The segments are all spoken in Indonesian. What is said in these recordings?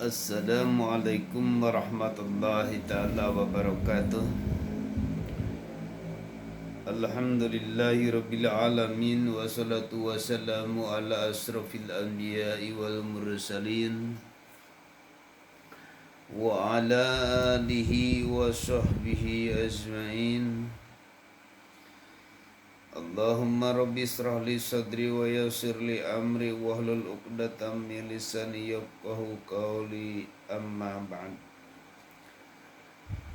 Assalamualaikum warahmatullahi ta'ala wabarakatuh. Alhamdulillahi rabbil alamin. Wassalatu wassalamu ala asrafil anbiya'i wal mursalin wa ala alihi wa sahbihi ajma'in. Allahumma rabbi israh li sadri wa yassir li amri wahlul 'uqdatam min lisani yafqahu qawli, amma ba'd.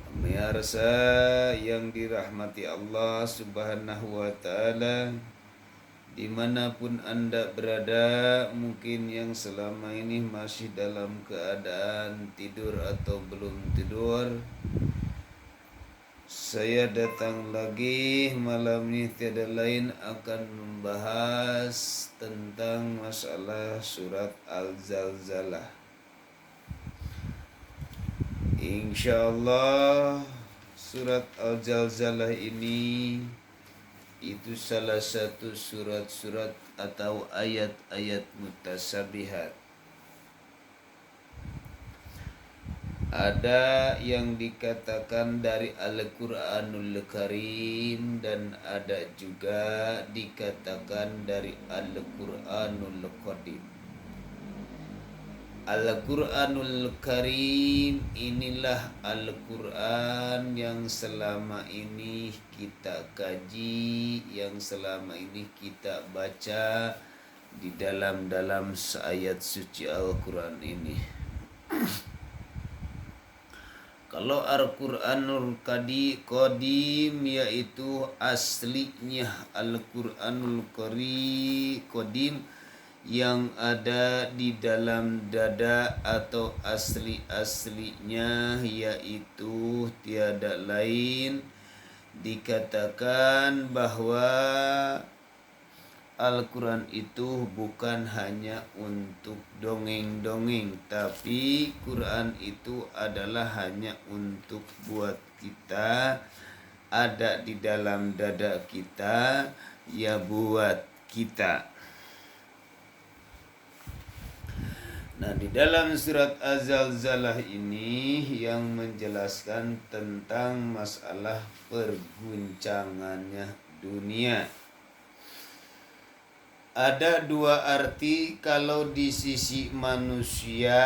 Pemirsa yang dirahmati Allah Subhanahu wa ta'ala, dimanapun Anda berada, mungkin yang selama ini masih dalam keadaan tidur atau belum tidur, saya datang lagi malam ini tiada lain akan membahas tentang masalah surat Al-Zalzalah. Insyaallah surat Al-Zalzalah ini itu salah satu surat-surat atau ayat-ayat mutasabihat. Ada yang dikatakan dari Al-Quranul Karim dan ada juga dikatakan dari Al-Quranul Qadim. Al-Quranul Karim inilah Al-Quran yang selama ini kita kaji, yang selama ini kita baca di dalam ayat suci Al-Quran ini. Kalau Al-Quranul Qadim yaitu aslinya Al-Quranul Qadim yang ada di dalam dada atau asli-aslinya, yaitu tiada lain dikatakan bahwa Al-Quran itu bukan hanya untuk dongeng-dongeng, tapi Quran itu adalah hanya untuk buat kita, ada di dalam dada kita, ya buat kita. Nah, di dalam surat Az-Zalzalah ini yang menjelaskan tentang masalah perguncangannya dunia. Ada dua arti kalau di sisi manusia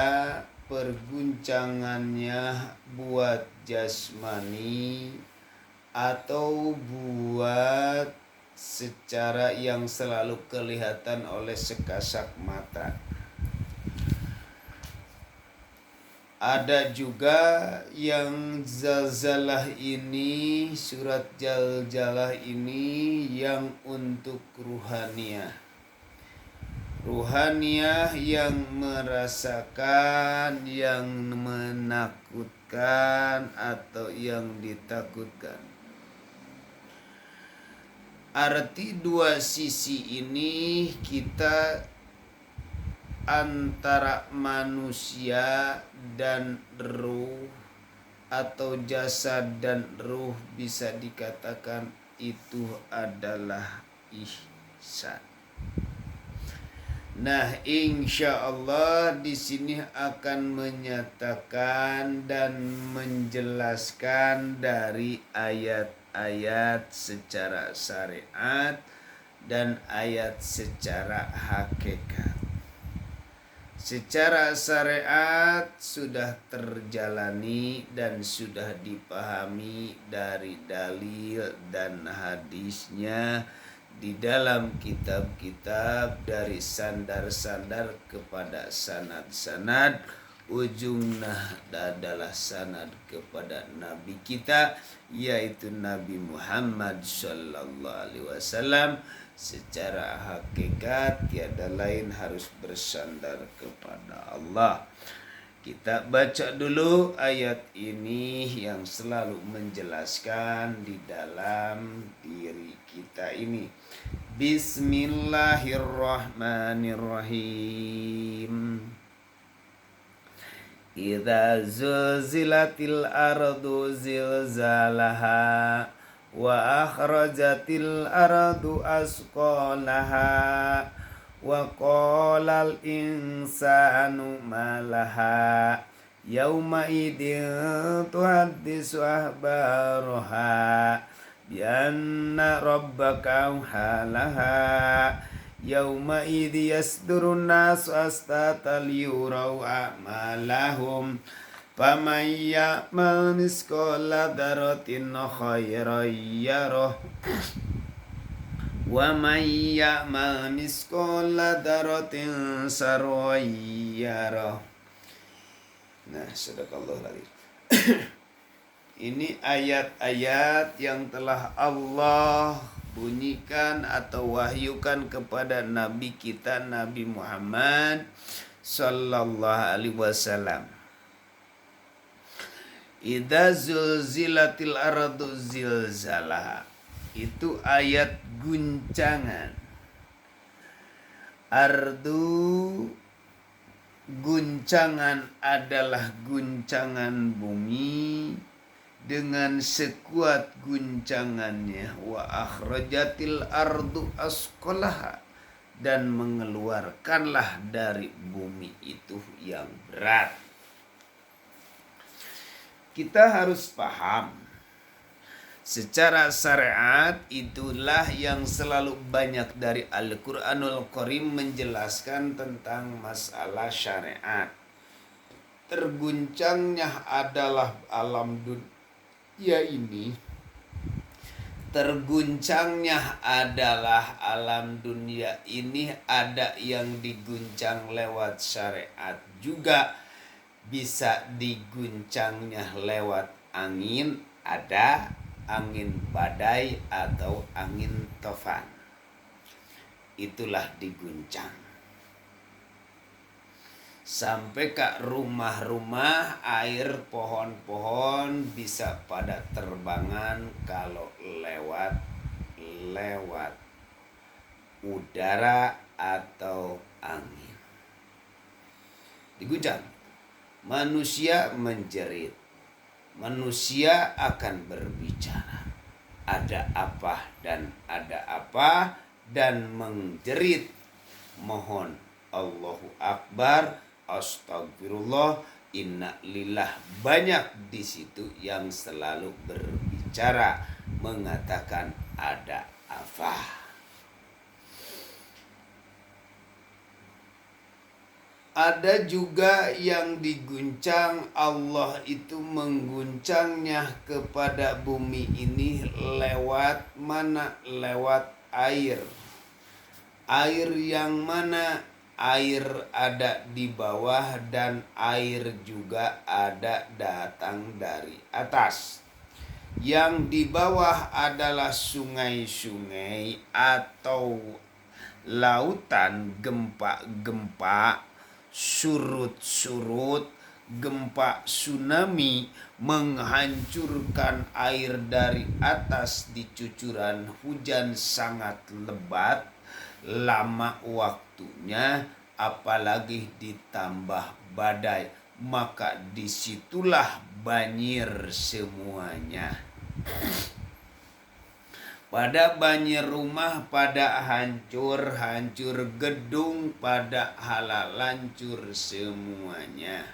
perguncangannya buat jasmani atau buat secara yang selalu kelihatan oleh sekasat mata. Ada juga yang zalzalah ini, surat zalzalah ini yang untuk ruhaniyah. Ruhaniyah yang merasakan, yang menakutkan atau yang ditakutkan. Arti dua sisi ini kita antara manusia dan ruh atau jasad dan ruh bisa dikatakan itu adalah ihsan. Nah, insya Allah di sini akan menyatakan dan menjelaskan dari ayat-ayat secara syariat dan ayat secara hakikat. Secara syariat sudah terjalani dan sudah dipahami dari dalil dan hadisnya di dalam kitab-kitab, dari sandar-sandar kepada sanad-sanad, ujungnya adalah sanad kepada Nabi kita, yaitu Nabi Muhammad sallallahu alaihi wasallam. Secara hakikat tiada lain harus bersandar kepada Allah. Kita baca dulu ayat ini yang selalu menjelaskan di dalam diri kita ini. Bismillahirrahmanirrahim. Idza zulzilatil ardu zilzalaha wa akhrajatil ardu asqalaha Wa qalal insanu malaha yauma idin tuhaddisu ahbaroha bi anna rabbaka halaha yauma idhi yasdurun nasu astatal yurau a'malahum faman ya'mal misqala dzarratin khairan yarah wa may ya'mal misqala dzarratin sarran yarah. Nah, sadaqallahu alazim. Ini ayat-ayat yang telah Allah bunyikan atau wahyukan kepada Nabi kita Nabi Muhammad sallallahu alaihi wasallam. Idza zulzilatil ardu zilzalaha. Itu ayat guncangan. Ardu, guncangan adalah guncangan bumi dengan sekuat guncangannya. Wa akhrajatil ardu asqalaha, dan mengeluarkanlah dari bumi itu yang berat. Kita harus paham secara syariat, itulah yang selalu banyak dari Al-Quranul Karim menjelaskan tentang masalah syariat. Terguncangnya adalah alam dunia ini. Terguncangnya adalah alam dunia ini, ada yang diguncang lewat syariat juga. Bisa diguncangnya lewat angin, ada angin badai atau angin tofan. Itulah diguncang. Sampai ke rumah-rumah, air, pohon-pohon bisa pada terbangan kalau lewat udara atau angin. Diguncang. Manusia menjerit. Manusia akan berbicara. Ada apa dan ada apa, dan menjerit. Mohon Allahu Akbar, astagfirullah, inna lillah. Banyak di situ yang selalu berbicara, mengatakan ada apa. Ada juga yang diguncang, Allah itu mengguncangnya kepada bumi ini lewat mana? Lewat air. Air yang mana? Air ada di bawah dan air juga ada datang dari atas. Yang di bawah adalah sungai-sungai atau lautan, gempa-gempa, surut-surut, gempa tsunami, menghancurkan air dari atas di cucuran hujan sangat lebat, lama waktunya, apalagi ditambah badai, maka disitulah banjir semuanya. Pada banjir rumah, pada hancur gedung, pada halancur semuanya.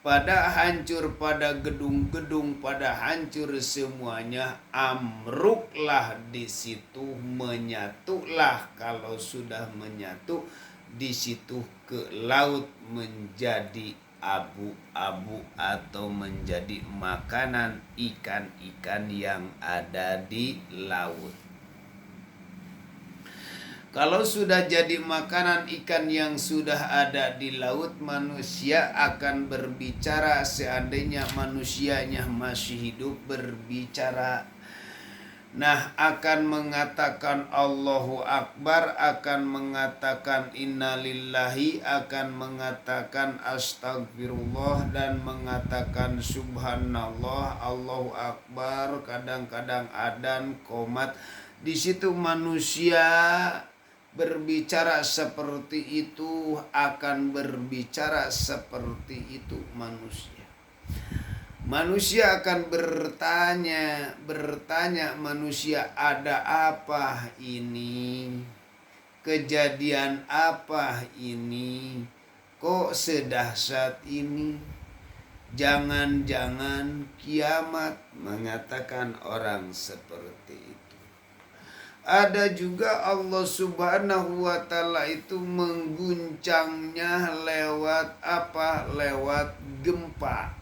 Pada hancur, pada gedung-gedung, pada hancur semuanya. Amruklah di situ, menyatulah. Kalau sudah menyatu di situ ke laut menjadi abu-abu atau menjadi makanan ikan-ikan yang ada di laut. Kalau sudah jadi makanan ikan yang sudah ada di laut, manusia akan berbicara. Seandainya manusianya masih hidup, berbicara. Nah, akan mengatakan Allahu Akbar, akan mengatakan innalillahi, akan mengatakan astagfirullah, dan mengatakan subhanallah, Allahu Akbar, kadang-kadang adan, qomat. Di situ manusia berbicara seperti itu, akan berbicara seperti itu manusia. Manusia akan bertanya manusia, ada apa ini? kejadian apa ini? Kok sedahsyat ini? Jangan-jangan kiamat, mengatakan orang seperti itu. Ada juga Allah Subhanahu wa Ta'ala itu mengguncangnya lewat apa? Lewat gempa.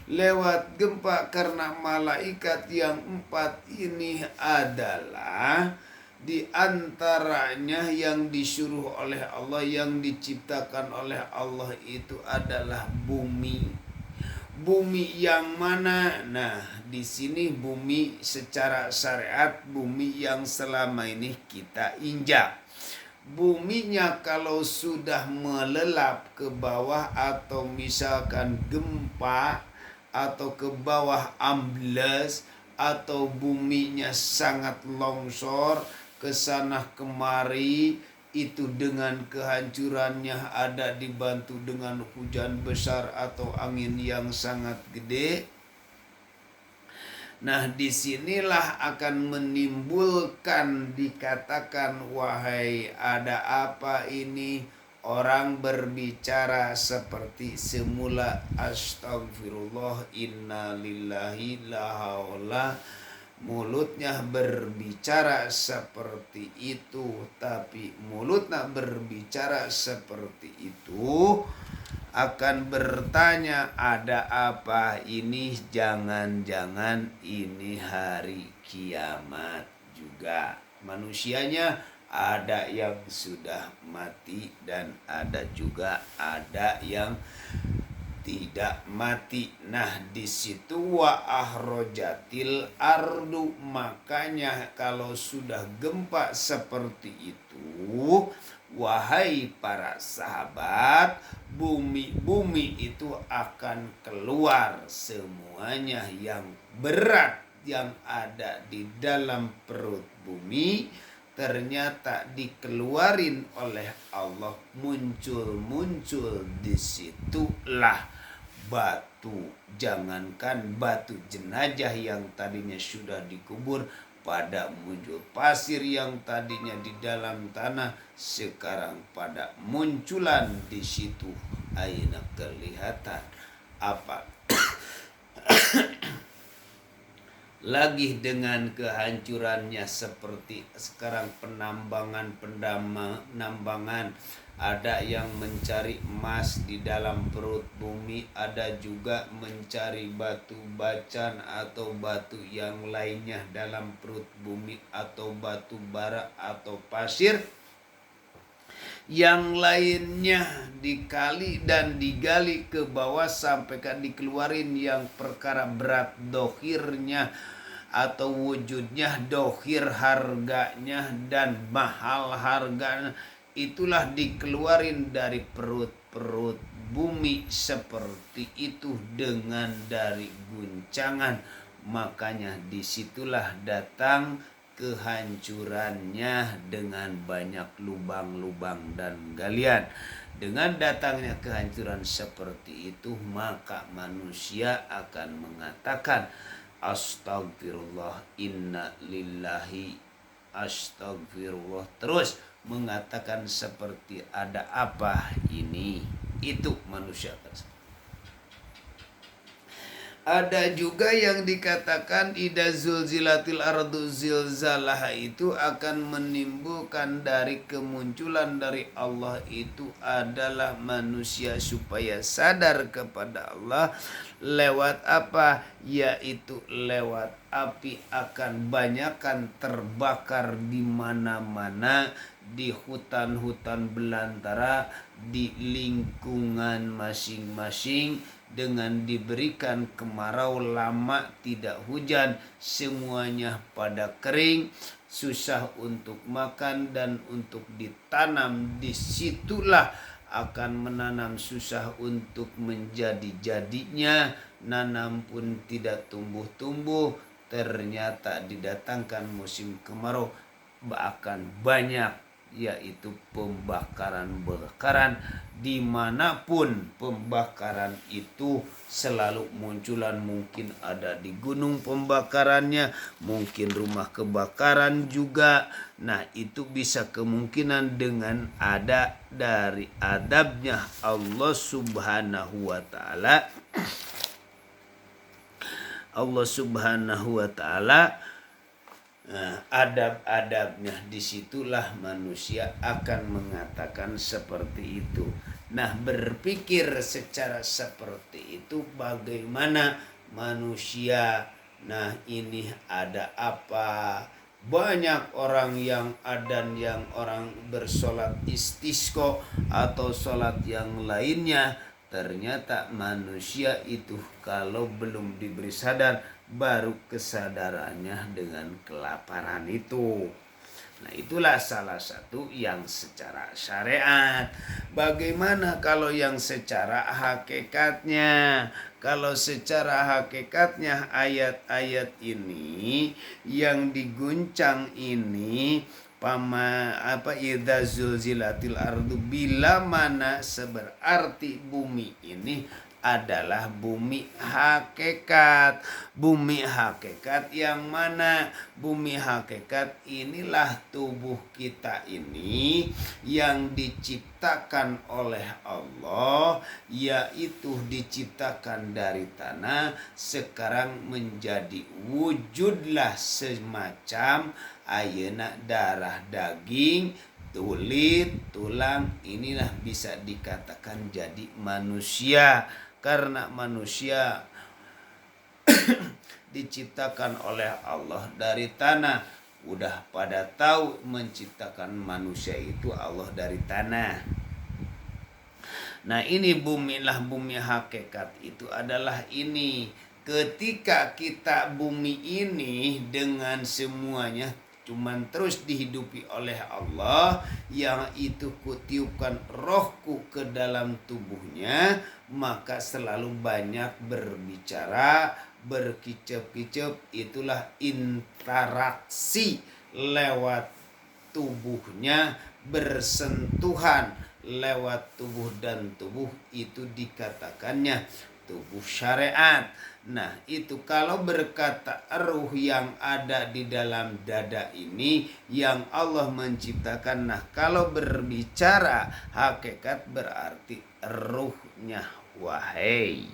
Lewat gempa, karena malaikat yang 4 ini adalah di antaranya yang disuruh oleh Allah, yang diciptakan oleh Allah itu adalah bumi. Bumi yang mana? Nah, di sini bumi secara syariat, bumi yang selama ini kita injak. Buminya kalau sudah melelap ke bawah atau misalkan gempa atau ke bawah ambles atau buminya sangat longsor ke sana kemari, itu dengan kehancurannya ada dibantu dengan hujan besar atau angin yang sangat gede. Nah, disinilah akan menimbulkan, dikatakan, wahai ada apa ini? Orang berbicara seperti semula, astagfirullah, inna lillahi la haula. Mulutnya berbicara seperti itu, tapi mulutnya berbicara seperti itu akan bertanya, ada apa ini? Jangan-jangan ini hari kiamat juga. Manusianya ada yang sudah mati dan ada juga yang tidak mati. Nah, di situ wa ahrojatil ardu, makanya kalau sudah gempa seperti itu, wahai para sahabat, bumi itu akan keluar semuanya yang berat yang ada di dalam perut bumi. Ternyata dikeluarin oleh Allah, muncul disitulah batu. Jangankan batu jenazah yang tadinya sudah dikubur, pada muncul pasir yang tadinya di dalam tanah, sekarang pada munculan di situ. Aina kelihatan apa? Lagi dengan kehancurannya seperti sekarang penambangan, ada yang mencari emas di dalam perut bumi, ada juga mencari batu bacan atau batu yang lainnya dalam perut bumi, atau batu bara atau pasir yang lainnya dikali dan digali ke bawah sampai kan dikeluarin yang perkara berat dohirnya atau wujudnya, dohir harganya dan mahal harganya, itulah dikeluarin dari perut bumi seperti itu dengan dari guncangan. Makanya disitulah datang kehancurannya dengan banyak lubang-lubang dan galian. Dengan datangnya kehancuran seperti itu, maka manusia akan mengatakan, astagfirullah, inna lillahi, astagfirullah, terus mengatakan seperti ada apa ini? Itu manusia tersebut. Ada juga yang dikatakan idza zulzilatil ardu zilzalaha, itu akan menimbulkan dari kemunculan dari Allah itu adalah manusia supaya sadar kepada Allah lewat apa? Yaitu lewat api akan banyakkan terbakar di mana-mana, di hutan-hutan belantara, di lingkungan masing-masing. Dengan diberikan kemarau lama tidak hujan, semuanya pada kering, susah untuk makan dan untuk ditanam. Disitulah akan menanam susah untuk menjadi-jadinya, nanam pun tidak tumbuh-tumbuh. Ternyata didatangkan musim kemarau, bahkan banyak yaitu pembakaran dimanapun pembakaran itu selalu munculan, mungkin ada di gunung pembakarannya, mungkin rumah kebakaran juga. Nah, itu bisa kemungkinan dengan ada dari adabnya Allah Subhanahu wa taala. Allah Subhanahu wa taala, adab-adabnya, disitulah manusia akan mengatakan seperti itu. Nah, berpikir secara seperti itu bagaimana manusia. Nah, ini ada apa? Banyak orang yang adan, yang orang bersolat istisqa atau solat yang lainnya. Ternyata manusia itu kalau belum diberi sadar, baru kesadarannya dengan kelaparan itu. Nah, itulah salah satu yang secara syariat. Bagaimana kalau yang secara hakikatnya? Kalau secara hakikatnya ayat-ayat ini yang diguncang ini, idza zulzilatil ardu, bila mana seberarti bumi ini adalah bumi hakikat. Bumi hakikat yang mana? Bumi hakikat inilah tubuh kita ini yang diciptakan oleh Allah, yaitu diciptakan dari tanah, sekarang menjadi wujudlah semacam ayeuna darah, daging, kulit, tulang. Inilah bisa dikatakan jadi manusia, karena manusia diciptakan oleh Allah dari tanah. Udah pada tahu menciptakan manusia itu Allah dari tanah. Nah, ini bumi hakikat itu adalah ini. Ketika kita bumi ini dengan semuanya cuman terus dihidupi oleh Allah, yang itu kutiupkan rohku ke dalam tubuhnya, maka selalu banyak berbicara, berkicap-kicap. Itulah interaksi lewat tubuhnya, bersentuhan lewat tubuh, dan tubuh itu dikatakannya tubuh syariat. Nah, itu kalau berkata ruh yang ada di dalam dada ini yang Allah menciptakan. Nah, kalau berbicara hakikat berarti ruhnya. Wahai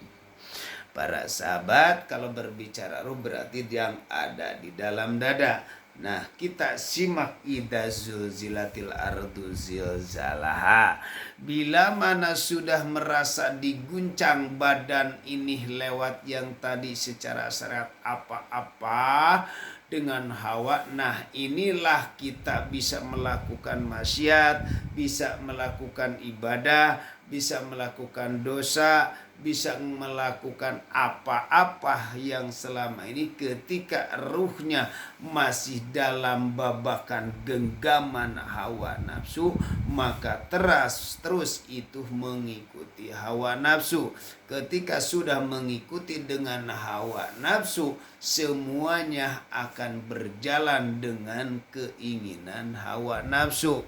para sahabat, kalau berbicara ruh berarti yang ada di dalam dada. Nah, kita simak idza zulzilatil ardu zilzalaha. Bila mana sudah merasa diguncang badan ini lewat yang tadi secara syariat apa-apa dengan hawa. Nah, inilah kita bisa melakukan maksiat, bisa melakukan ibadah, bisa melakukan dosa, bisa melakukan apa-apa yang selama ini ketika ruhnya masih dalam babakan genggaman hawa nafsu, maka terus itu mengikuti hawa nafsu. Ketika sudah mengikuti dengan hawa nafsu, semuanya akan berjalan dengan keinginan hawa nafsu.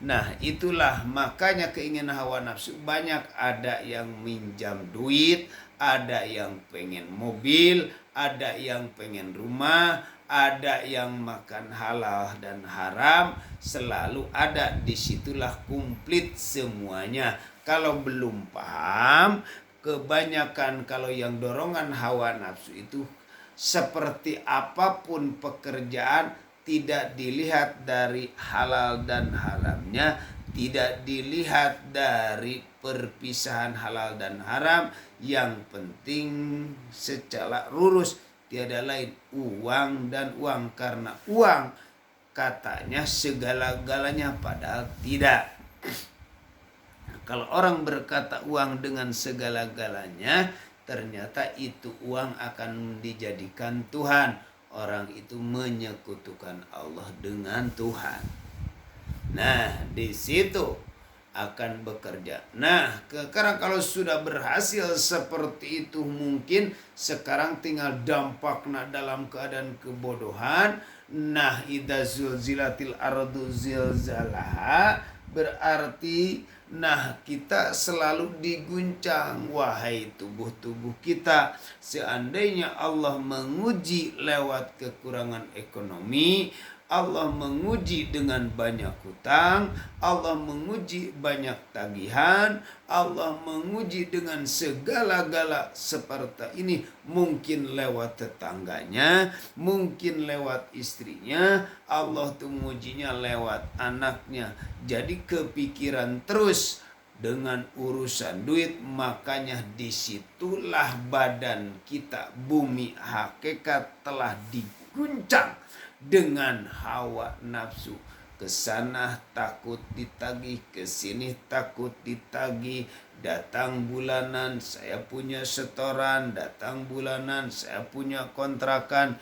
Nah, itulah makanya keinginan hawa nafsu banyak. Ada yang minjam duit, ada yang pengen mobil, ada yang pengen rumah, ada yang makan halal dan haram, selalu ada. Disitulah komplit semuanya. Kalau belum paham, kebanyakan kalau yang dorongan hawa nafsu itu seperti apapun pekerjaan, tidak dilihat dari halal dan haramnya, tidak dilihat dari perpisahan halal dan haram. Yang penting secara lurus, tiada lain uang dan uang, karena uang katanya segala-galanya, padahal tidak. Kalau orang berkata uang dengan segala-galanya, ternyata itu uang akan dijadikan Tuhan. Orang itu menyekutukan Allah dengan Tuhan. Nah, di situ akan bekerja. Nah, sekarang kalau sudah berhasil seperti itu, mungkin sekarang tinggal dampaknya dalam keadaan kebodohan. Nah, idza zulzilatil ardu zilzalaha, berarti nah kita selalu diguncang. Wahai tubuh-tubuh kita, seandainya Allah menguji lewat kekurangan ekonomi, Allah menguji dengan banyak hutang, Allah menguji banyak tagihan, Allah menguji dengan segala-gala seperti ini. Mungkin lewat tetangganya, mungkin lewat istrinya, Allah tuh mengujinya lewat anaknya. Jadi kepikiran terus dengan urusan duit, makanya disitulah badan kita, bumi hakikat telah diguncang dengan hawa nafsu. Kesana takut ditagih, kesini takut ditagih. Datang bulanan saya punya setoran, datang bulanan saya punya kontrakan,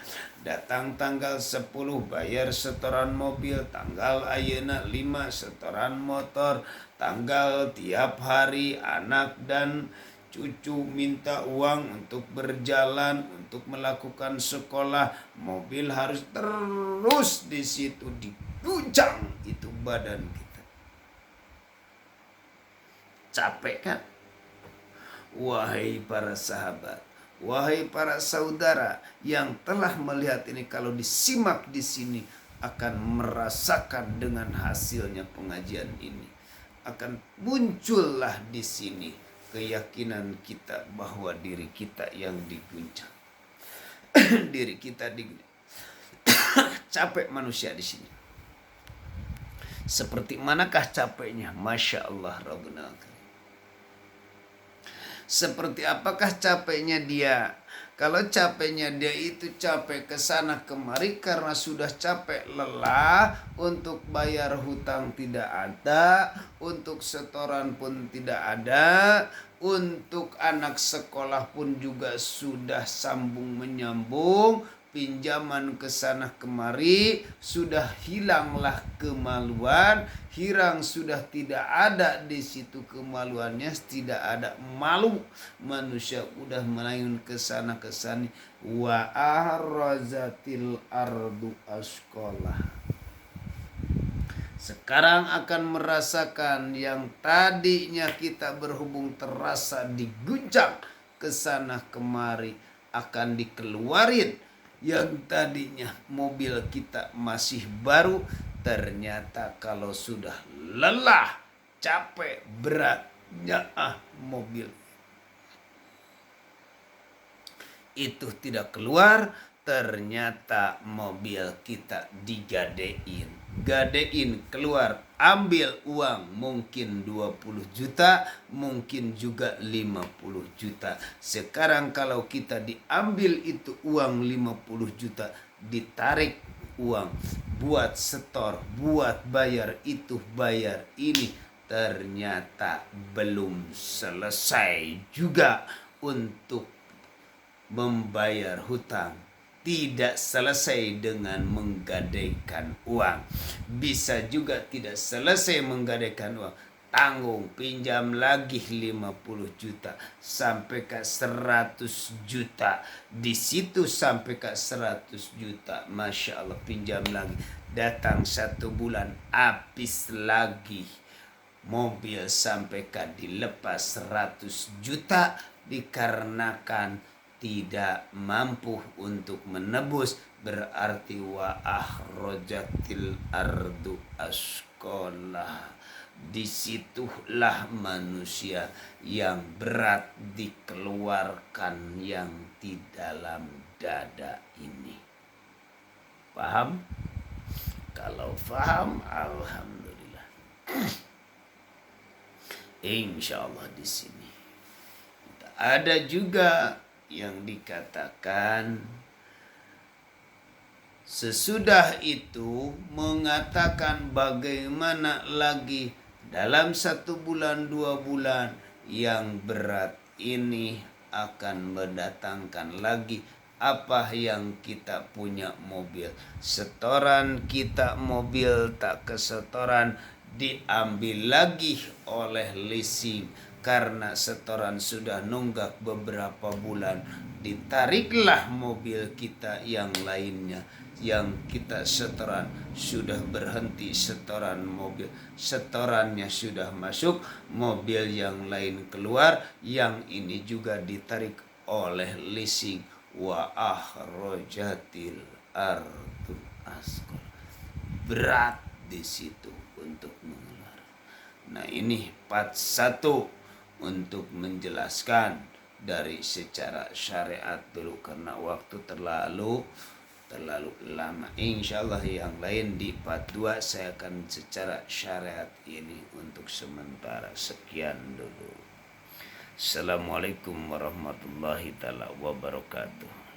datang tanggal 10 bayar setoran mobil, tanggal ayeuna 5 setoran motor, tanggal tiap hari anak dan cucu minta uang untuk berjalan, untuk melakukan sekolah, mobil harus terus di situ diguncang itu badan kita. Capek kan? Wahai para sahabat, wahai para saudara yang telah melihat ini, kalau disimak di sini akan merasakan dengan hasilnya pengajian ini. Akan muncullah di sini keyakinan kita bahwa diri kita yang diguncang. Diri kita capek manusia di sini. Seperti manakah capeknya? Masya Allah Rabbuna. Seperti apakah capeknya dia? Kalau capeknya dia itu capek ke sana kemari karena sudah capek lelah, untuk bayar hutang tidak ada, untuk setoran pun tidak ada, untuk anak sekolah pun juga sudah sambung menyambung, pinjaman ke sana kemari, sudah hilanglah kemaluan, hilang sudah tidak ada di situ kemaluannya, tidak ada malu, manusia udah melayun ke sana ke sini. Wa ahrazatil ardu asqalah. Sekarang akan merasakan yang tadinya kita berhubung terasa diguncang ke sana kemari, akan dikeluarin. Yang tadinya mobil kita masih baru, ternyata kalau sudah lelah, capek, beratnya mobil itu tidak keluar, ternyata mobil kita digadein. Gadein keluar, ambil uang, mungkin 20 juta, mungkin juga 50 juta. Sekarang kalau kita diambil itu uang 50 juta, ditarik uang buat setor, buat bayar itu, bayar ini, ternyata belum selesai juga untuk membayar hutang. Tidak selesai dengan menggadaikan uang. Bisa juga tidak selesai menggadaikan uang. Tanggung, pinjam lagi 50 juta sampai ke 100 juta. Di situ sampai ke 100 juta. Masya Allah, pinjam lagi. Datang 1 bulan, habis lagi. Mobil sampai ke dilepas 100 juta dikarenakan tidak mampu untuk menebus. Berarti wa ahrojatil ardu asqalah. Disitulah manusia yang berat dikeluarkan yang di dalam dada ini. Paham? Kalau paham, alhamdulillah. Insya Allah di sini ada juga yang dikatakan sesudah itu mengatakan bagaimana lagi dalam 1 bulan 2 bulan yang berat ini akan mendatangkan lagi apa yang kita punya mobil. Setoran kita mobil tak kesetoran, diambil lagi oleh leasing karena setoran sudah nunggak beberapa bulan, ditariklah mobil kita yang lainnya yang kita setoran, sudah berhenti setoran mobil, setorannya sudah masuk, mobil yang lain keluar, yang ini juga ditarik oleh leasing. Wa ahrojatil ardu asqal, berat di situ untuk mengeluarkan. Nah, ini part 1 untuk menjelaskan dari secara syariat dulu karena waktu terlalu lama. Insyaallah yang lain di part 2 saya akan secara syariat ini. Untuk sementara sekian dulu. Assalamualaikum warahmatullahi taala wabarakatuh.